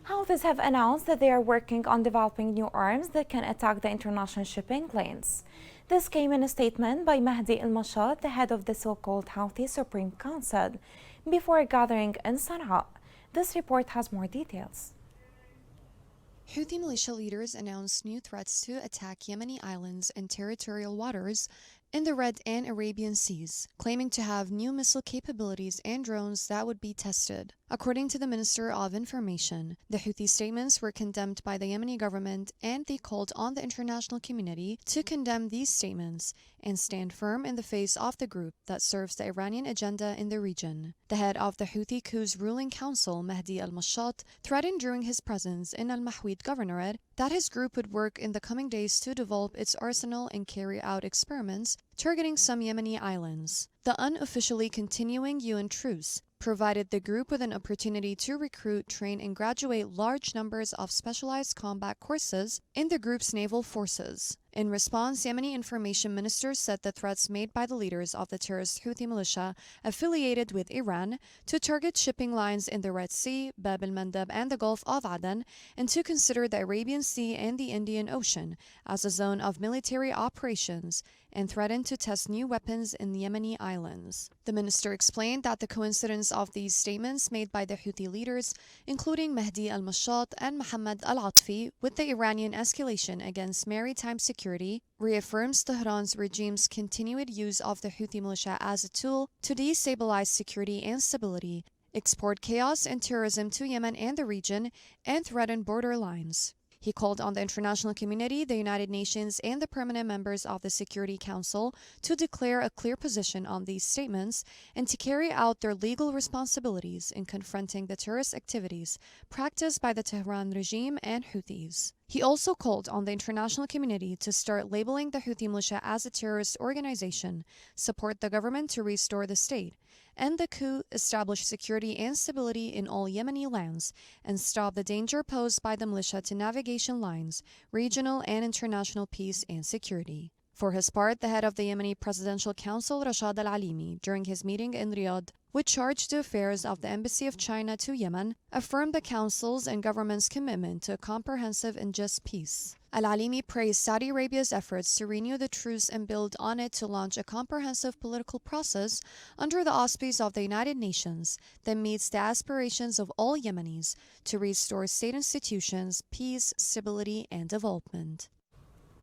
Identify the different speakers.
Speaker 1: Houthis have announced that they are working on developing new arms that can attack the international shipping lanes. This came in a statement by Mahdi al-Mashat, the head of the so-called Houthi Supreme Council, before a gathering in Sana'a. This report has more details.
Speaker 2: Houthi militia leaders announced new threats to attack Yemeni islands and territorial waters in the Red and Arabian Seas, claiming to have new missile capabilities and drones that would be tested. According to the Minister of Information, the Houthi statements were condemned by the Yemeni government, and they called on the international community to condemn these statements and stand firm in the face of the group that serves the Iranian agenda in the region. The head of the Houthi coup's ruling council, Mahdi al-Mashat, threatened during his presence in Al-Mahwid Governorate that his group would work in the coming days to develop its arsenal and carry out experiments targeting some Yemeni islands. The unofficially continuing UN truce provided the group with an opportunity to recruit, train, and graduate large numbers of specialized combat courses in the group's naval forces. In response, Yemeni information ministers said the threats made by the leaders of the terrorist Houthi militia affiliated with Iran to target shipping lines in the Red Sea, Bab el-Mandeb, and the Gulf of Aden, and to consider the Arabian Sea and the Indian Ocean as a zone of military operations, and threatened to test new weapons in the Yemeni islands. The minister explained that the coincidence of these statements made by the Houthi leaders, including Mahdi al-Mashat and Mohammed al-Atfi, with the Iranian escalation against maritime security, reaffirms Tehran's regime's continued use of the Houthi militia as a tool to destabilize security and stability, export chaos and terrorism to Yemen and the region, and threaten border lines. He called on the international community, the United Nations, and the permanent members of the Security Council to declare a clear position on these statements and to carry out their legal responsibilities in confronting the terrorist activities practiced by the Tehran regime and Houthis. He also called on the international community to start labeling the Houthi militia as a terrorist organization, support the government to restore the state, end the coup, establish security and stability in all Yemeni lands, and stop the danger posed by the militia to navigation lines, regional and international peace and security. For his part, the head of the Yemeni Presidential Council, Rashad al-Alimi, during his meeting in Riyadh, which charged the affairs of the Embassy of China to Yemen, affirmed the Council's and government's commitment to a comprehensive and just peace. Al-Alimi praised Saudi Arabia's efforts to renew the truce and build on it to launch a comprehensive political process under the auspices of the United Nations that meets the aspirations of all Yemenis to restore state institutions, peace, stability, and development.